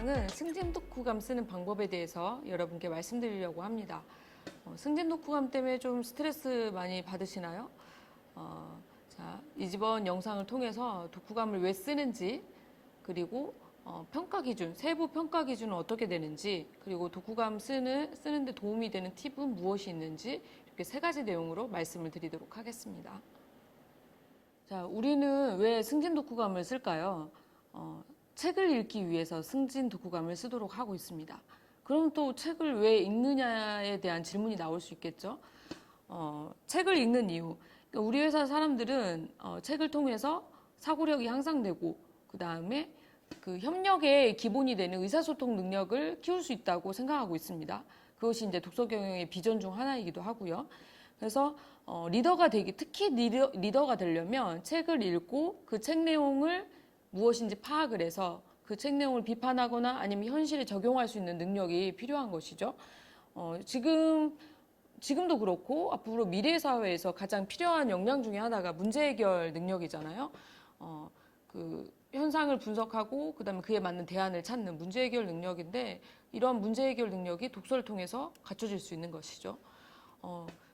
영상은 승진 독후감 쓰는 방법에 대해서 여러분께 말씀드리려고 합니다. 승진 독후감 때문에 좀 스트레스 많이 받으시나요? 이번 영상을 통해서 독후감을 왜 쓰는지, 그리고 평가 기준, 세부 평가 기준은 어떻게 되는지, 그리고 독후감 쓰는데 도움이 되는 팁은 무엇이 있는지, 이렇게 세 가지 내용으로 말씀을 드리도록 하겠습니다. 자, 우리는 왜 승진 독후감을 쓸까요? 책을 읽기 위해서 승진 독후감을 쓰도록 하고 있습니다. 그럼 또 책을 왜 읽느냐에 대한 질문이 나올 수 있겠죠. 책을 읽는 이유. 그러니까 우리 회사 사람들은 책을 통해서 사고력이 향상되고, 그 다음에 그 협력의 기본이 되는 의사소통 능력을 키울 수 있다고 생각하고 있습니다. 그것이 이제 독서 경영의 비전 중 하나이기도 하고요. 그래서 리더가 특히 리더가 되려면 책을 읽고 그 책 내용을 무엇인지 파악을 해서 그 책 내용을 비판하거나 아니면 현실에 적용할 수 있는 능력이 필요한 것이죠. 지금도 그렇고 앞으로 미래 사회에서 가장 필요한 역량 중에 하나가 문제 해결 능력이잖아요. 그 현상을 분석하고 그다음에 그에 맞는 대안을 찾는 문제 해결 능력인데, 이러한 문제 해결 능력이 독서를 통해서 갖춰질 수 있는 것이죠.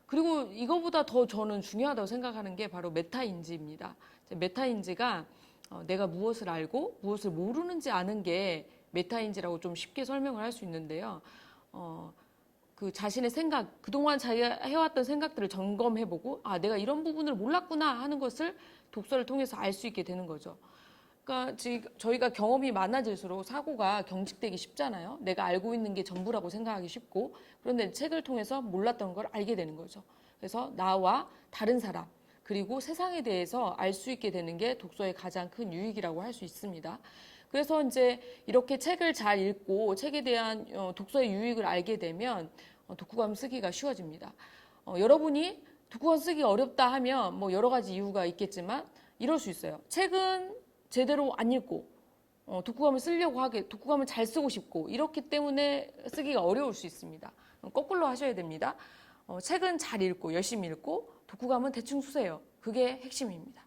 그리고 이거보다 더 저는 중요하다고 생각하는 게 바로 메타인지입니다. 메타인지가 내가 무엇을 알고 무엇을 모르는지 아는 게 메타인지라고 좀 쉽게 설명을 할 수 있는데요. 그 자신의 생각, 그동안 자기가 해왔던 생각들을 점검해보고, 내가 이런 부분을 몰랐구나 하는 것을 독서를 통해서 알 수 있게 되는 거죠. 그러니까 저희가 경험이 많아질수록 사고가 경직되기 쉽잖아요. 내가 알고 있는 게 전부라고 생각하기 쉽고, 그런데 책을 통해서 몰랐던 걸 알게 되는 거죠. 그래서 나와 다른 사람, 그리고 세상에 대해서 알 수 있게 되는 게 독서의 가장 큰 유익이라고 할 수 있습니다. 그래서 이제 이렇게 책을 잘 읽고 책에 대한 독서의 유익을 알게 되면 독후감 쓰기가 쉬워집니다. 여러분이 독후감 쓰기 어렵다 하면 뭐 여러 가지 이유가 있겠지만 이럴 수 있어요. 책은 제대로 안 읽고 독후감을 쓰려고 독후감을 잘 쓰고 싶고 이렇기 때문에 쓰기가 어려울 수 있습니다. 거꾸로 하셔야 됩니다. 책은 잘 읽고 열심히 읽고 독후감은 대충 쓰세요. 그게 핵심입니다.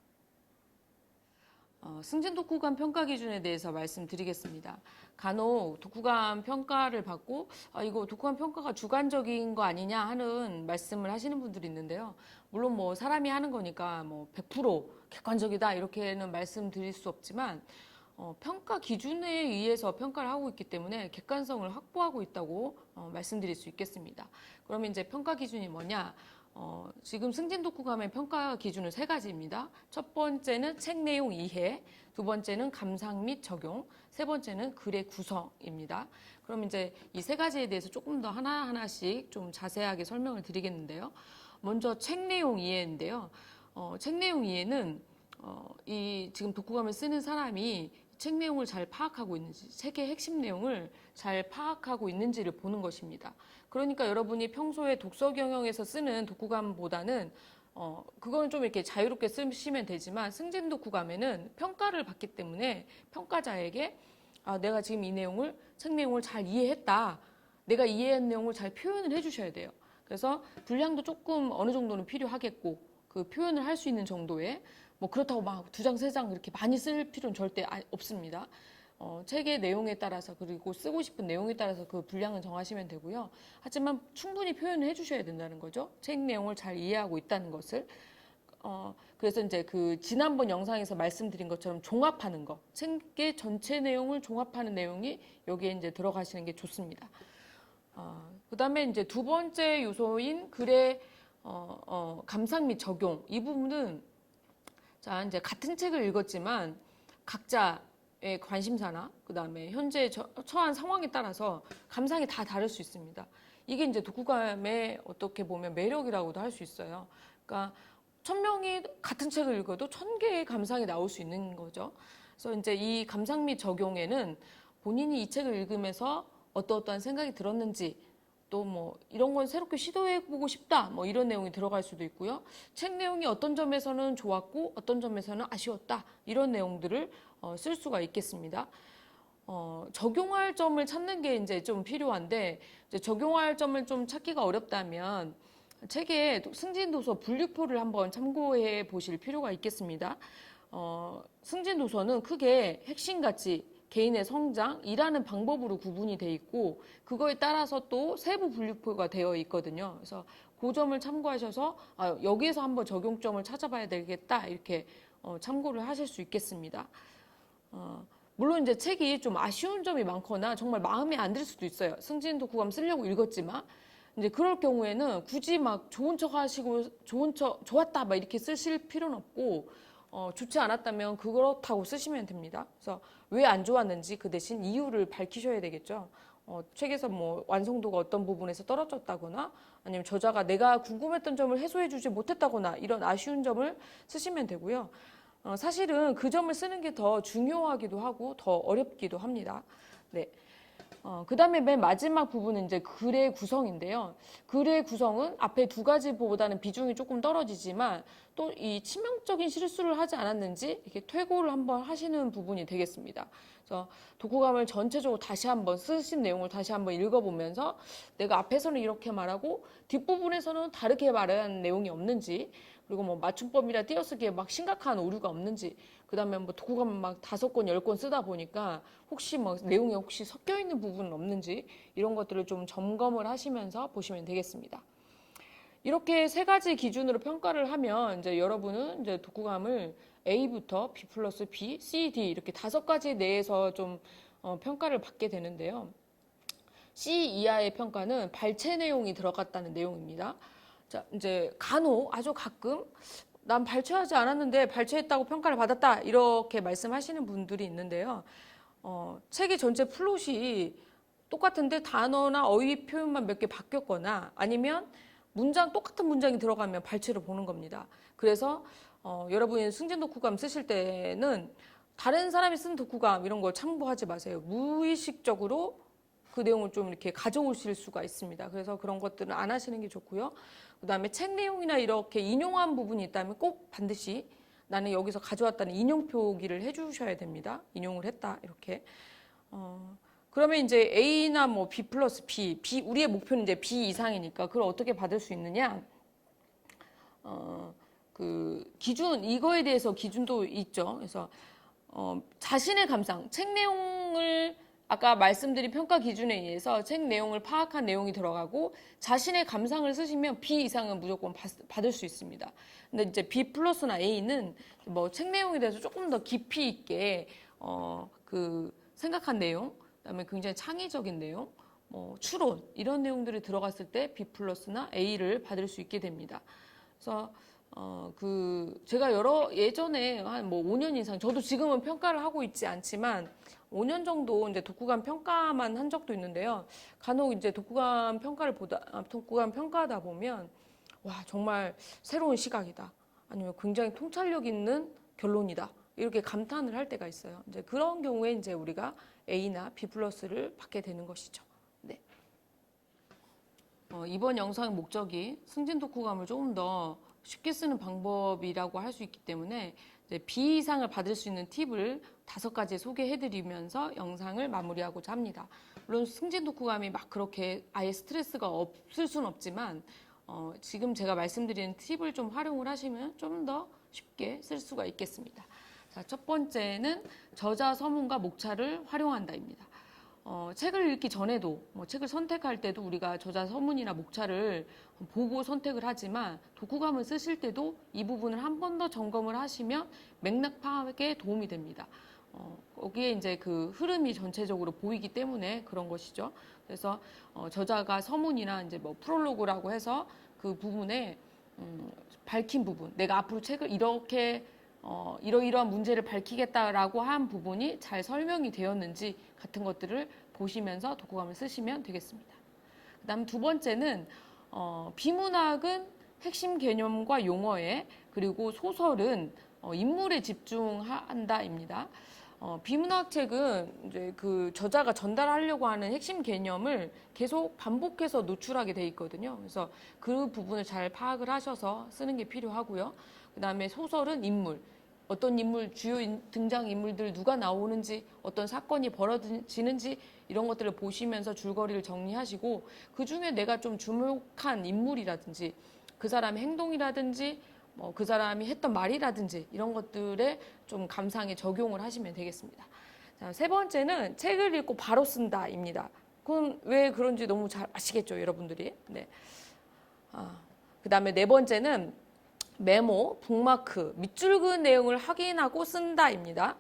승진 독후감 평가 기준에 대해서 말씀드리겠습니다. 간혹 독후감 평가를 받고 이거 독후감 평가가 주관적인 거 아니냐 하는 말씀을 하시는 분들이 있는데요. 물론 뭐 사람이 하는 거니까 뭐 100% 객관적이다 이렇게는 말씀드릴 수 없지만 평가 기준에 의해서 평가를 하고 있기 때문에 객관성을 확보하고 있다고 말씀드릴 수 있겠습니다. 그러면 이제 평가 기준이 뭐냐? 지금 승진 독후감의 평가 기준은 세 가지입니다. 첫 번째는 책 내용 이해, 두 번째는 감상 및 적용, 세 번째는 글의 구성입니다. 그럼 이제 이 세 가지에 대해서 조금 더 하나하나씩 좀 자세하게 설명을 드리겠는데요. 먼저 책 내용 이해인데요. 책 내용 이해는 이 지금 독후감을 쓰는 사람이 책 내용을 잘 파악하고 있는지, 책의 핵심 내용을 잘 파악하고 있는지를 보는 것입니다. 그러니까 여러분이 평소에 독서 경영에서 쓰는 독후감보다는 그거는 좀 이렇게 자유롭게 쓰시면 되지만 승진 독후감에는 평가를 받기 때문에 평가자에게 내가 지금 이 내용을, 책 내용을 잘 이해했다. 내가 이해한 내용을 잘 표현을 해주셔야 돼요. 그래서 분량도 조금 어느 정도는 필요하겠고 그 표현을 할 수 있는 정도의 뭐 그렇다고 막 2장, 3장 이렇게 많이 쓸 필요는 절대 없습니다. 책의 내용에 따라서 그리고 쓰고 싶은 내용에 따라서 그 분량은 정하시면 되고요. 하지만 충분히 표현을 해주셔야 된다는 거죠. 책 내용을 잘 이해하고 있다는 것을. 그래서 이제 그 지난번 영상에서 말씀드린 것처럼 종합하는 거, 책의 전체 내용을 종합하는 내용이 여기에 이제 들어가시는 게 좋습니다. 그 다음에 이제 두 번째 요소인 글의 감상 및 적용. 이 부분은 자, 이제 같은 책을 읽었지만 각자의 관심사나 그다음에 현재 처한 상황에 따라서 감상이 다 다를 수 있습니다. 이게 이제 독후감의 어떻게 보면 매력이라고도 할 수 있어요. 그러니까 1000명이 같은 책을 읽어도 1000개의 감상이 나올 수 있는 거죠. 그래서 이제 이 감상 및 적용에는 본인이 이 책을 읽으면서 어떠한 생각이 들었는지, 또 뭐 이런 건 새롭게 시도해보고 싶다 뭐 이런 내용이 들어갈 수도 있고요. 책 내용이 어떤 점에서는 좋았고 어떤 점에서는 아쉬웠다 이런 내용들을 쓸 수가 있겠습니다. 적용할 점을 찾는 게 이제 좀 필요한데, 이제 적용할 점을 좀 찾기가 어렵다면 책의 승진도서 분류표를 한번 참고해 보실 필요가 있겠습니다. 승진도서는 크게 핵심 가치, 개인의 성장, 일하는 방법으로 구분이 돼 있고 그거에 따라서 또 세부 분류표가 되어 있거든요. 그래서 그 점을 참고하셔서 여기에서 한번 적용점을 찾아봐야 되겠다 이렇게 참고를 하실 수 있겠습니다. 물론 이제 책이 좀 아쉬운 점이 많거나 정말 마음에 안 들 수도 있어요. 승진 독후감 쓰려고 읽었지만 이제 그럴 경우에는 굳이 막 좋은 척 하시고 좋은 척 좋았다 막 이렇게 쓰실 필요는 없고 좋지 않았다면 그렇다고 쓰시면 됩니다. 그래서 왜 안 좋았는지 그 대신 이유를 밝히셔야 되겠죠. 책에서 뭐 완성도가 어떤 부분에서 떨어졌다거나 아니면 저자가 내가 궁금했던 점을 해소해주지 못했다거나 이런 아쉬운 점을 쓰시면 되고요. 사실은 그 점을 쓰는 게 더 중요하기도 하고 더 어렵기도 합니다. 네. 그 다음에 맨 마지막 부분은 이제 글의 구성인데요. 글의 구성은 앞에 두 가지보다는 비중이 조금 떨어지지만 또 이 치명적인 실수를 하지 않았는지 이렇게 퇴고를 한번 하시는 부분이 되겠습니다. 그래서 독후감을 전체적으로 다시 한번 쓰신 내용을 다시 한번 읽어보면서 내가 앞에서는 이렇게 말하고 뒷부분에서는 다르게 말한 내용이 없는지 그리고 뭐 맞춤법이나 띄어쓰기에 막 심각한 오류가 없는지 그다음에 뭐 독후감 막 5권, 10권 쓰다 보니까 혹시 뭐 내용에 혹시 섞여 있는 부분은 없는지 이런 것들을 좀 점검을 하시면서 보시면 되겠습니다. 이렇게 세 가지 기준으로 평가를 하면 이제 여러분은 이제 독후감을 A부터 B 플러스 B, C, D 이렇게 5가지 내에서 좀 평가를 받게 되는데요. C 이하의 평가는 발췌 내용이 들어갔다는 내용입니다. 자, 이제 간혹 아주 가끔 난 발췌하지 않았는데 발췌했다고 평가를 받았다 이렇게 말씀하시는 분들이 있는데요. 책의 전체 플롯이 똑같은데 단어나 어휘 표현만 몇 개 바뀌었거나 아니면 똑같은 문장이 들어가면 발췌를 보는 겁니다. 그래서 여러분이 승진 독후감 쓰실 때는 다른 사람이 쓴 독후감 이런 거 참고하지 마세요. 무의식적으로 그 내용을 좀 이렇게 가져오실 수가 있습니다. 그래서 그런 것들은 안 하시는 게 좋고요. 그다음에 책 내용이나 이렇게 인용한 부분이 있다면 꼭 반드시 나는 여기서 가져왔다는 인용 표기를 해주셔야 됩니다. 인용을 했다 이렇게. 그러면 이제 A나 뭐 B 플러스 B, 우리의 목표는 이제 B 이상이니까 그걸 어떻게 받을 수 있느냐? 그 기준 이거에 대해서 기준도 있죠. 그래서 자신의 감상, 책 내용을 아까 말씀드린 평가 기준에 의해서 책 내용을 파악한 내용이 들어가고 자신의 감상을 쓰시면 B 이상은 무조건 받을 수 있습니다. 근데 이제 B 플러스나 A는 뭐 책 내용에 대해서 조금 더 깊이 있게 그 생각한 내용, 그다음에 굉장히 창의적인 내용, 뭐 추론 이런 내용들이 들어갔을 때 B 플러스나 A를 받을 수 있게 됩니다. 그래서 제가 예전에 한 뭐 5년 이상, 저도 지금은 평가를 하고 있지 않지만 5년 정도 이제 독후감 평가만 한 적도 있는데요. 간혹 이제 독후감 평가하다 보면, 와, 정말 새로운 시각이다. 아니면 굉장히 통찰력 있는 결론이다. 이렇게 감탄을 할 때가 있어요. 이제 그런 경우에 이제 우리가 A나 B 플러스를 받게 되는 것이죠. 네. 이번 영상의 목적이 승진 독후감을 조금 더 쉽게 쓰는 방법이라고 할 수 있기 때문에 B 이상을 받을 수 있는 팁을 5가지 소개해드리면서 영상을 마무리하고자 합니다. 물론 승진 독후감이 막 그렇게 아예 스트레스가 없을 수는 없지만 지금 제가 말씀드리는 팁을 좀 활용을 하시면 좀 더 쉽게 쓸 수가 있겠습니다. 자, 첫 번째는 저자 서문과 목차를 활용한다입니다. 책을 읽기 전에도 책을 선택할 때도 우리가 저자 서문이나 목차를 보고 선택을 하지만 독후감을 쓰실 때도 이 부분을 한 번 더 점검을 하시면 맥락 파악에 도움이 됩니다. 거기에 이제 그 흐름이 전체적으로 보이기 때문에 그런 것이죠. 그래서 저자가 서문이나 이제 뭐 프롤로그라고 해서 그 부분에 밝힌 부분, 내가 앞으로 책을 이렇게 이러이러한 문제를 밝히겠다라고 한 부분이 잘 설명이 되었는지 같은 것들을 보시면서 독후감을 쓰시면 되겠습니다. 그다음 두 번째는 비문학은 핵심 개념과 용어에 그리고 소설은 인물에 집중한다입니다. 비문학 책은 이제 그 저자가 전달하려고 하는 핵심 개념을 계속 반복해서 노출하게 돼 있거든요. 그래서 그 부분을 잘 파악을 하셔서 쓰는 게 필요하고요. 그다음에 소설은 인물, 어떤 인물, 주요 등장 인물들 누가 나오는지, 어떤 사건이 벌어지는지 이런 것들을 보시면서 줄거리를 정리하시고 그 중에 내가 좀 주목한 인물이라든지 그 사람의 행동이라든지 그 사람이 했던 말이라든지 이런 것들에 좀 감상에 적용을 하시면 되겠습니다. 자, 세 번째는 책을 읽고 바로 쓴다입니다. 그건 왜 그런지 너무 잘 아시겠죠, 여러분들이. 네. 그다음에 네 번째는 메모, 북마크, 밑줄 그은 내용을 확인하고 쓴다입니다.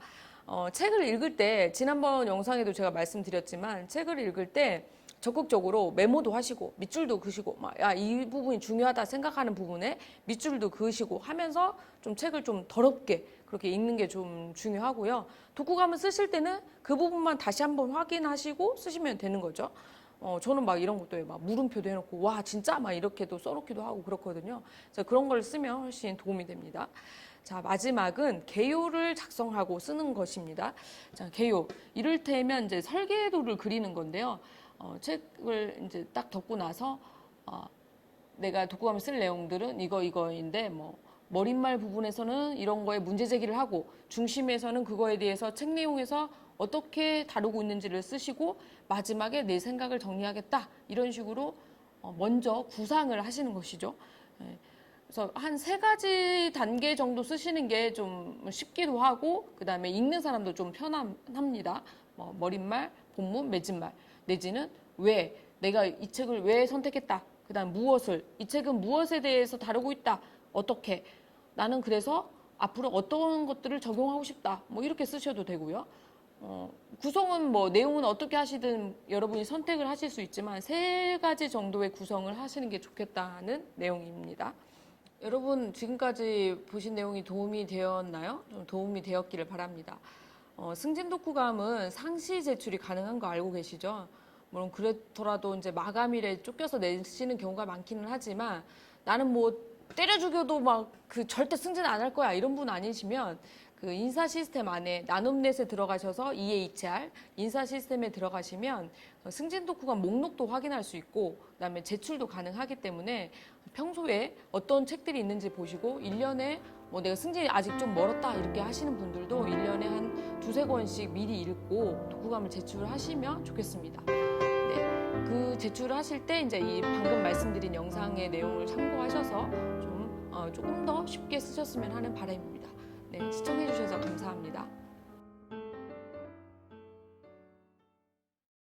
책을 읽을 때 지난번 영상에도 제가 말씀드렸지만 책을 읽을 때 적극적으로 메모도 하시고 밑줄도 그으시고 이 부분이 중요하다 생각하는 부분에 밑줄도 그으시고 하면서 좀 책을 좀 더럽게 그렇게 읽는 게 좀 중요하고요. 독후감을 쓰실 때는 그 부분만 다시 한번 확인하시고 쓰시면 되는 거죠. 저는 막 이런 것도 막 물음표도 해놓고 와 진짜 막 이렇게도 써놓기도 하고 그렇거든요. 그래서 그런 걸 쓰면 훨씬 도움이 됩니다. 자, 마지막은 개요를 작성하고 쓰는 것입니다. 자, 개요. 이를테면 이제 설계도를 그리는 건데요. 책을 이제 딱 덮고 나서 내가 독후감을 쓸 내용들은 이거인데 뭐 머릿말 부분에서는 이런 거에 문제 제기를 하고 중심에서는 그거에 대해서 책 내용에서 어떻게 다루고 있는지를 쓰시고 마지막에 내 생각을 정리하겠다 이런 식으로 먼저 구상을 하시는 것이죠. 그래서 한 3가지 단계 정도 쓰시는 게 좀 쉽기도 하고 그다음에 읽는 사람도 좀 편합니다. 머릿말, 본문, 맺은말 내지는 왜 내가 이 책을 왜 선택했다. 그다음 무엇을 이 책은 무엇에 대해서 다루고 있다. 어떻게 나는 그래서 앞으로 어떤 것들을 적용하고 싶다. 뭐 이렇게 쓰셔도 되고요. 구성은 뭐 내용은 어떻게 하시든 여러분이 선택을 하실 수 있지만 3가지 정도의 구성을 하시는 게 좋겠다는 내용입니다. 여러분 지금까지 보신 내용이 도움이 되었나요? 좀 도움이 되었기를 바랍니다. 승진 독후감은 상시 제출이 가능한 거 알고 계시죠? 물론 그렇더라도 이제 마감일에 쫓겨서 내시는 경우가 많기는 하지만 나는 뭐 때려 죽여도 막 그 절대 승진 안 할 거야 이런 분 아니시면 그 인사 시스템 안에 나눔넷에 들어가셔서 EHR 인사 시스템에 들어가시면 승진 독후감 목록도 확인할 수 있고 그다음에 제출도 가능하기 때문에 평소에 어떤 책들이 있는지 보시고 1년에 뭐 내가 승진이 아직 좀 멀었다 이렇게 하시는 분들도 1년에 한 2-3권씩 미리 읽고 독후감을 제출하시면 좋겠습니다. 네, 그 제출을 하실 때 이제 이 방금 말씀드린 영상의 내용을 참고하셔서 조금 더 쉽게 쓰셨으면 하는 바람입니다. 네, 시청해주셔서 감사합니다.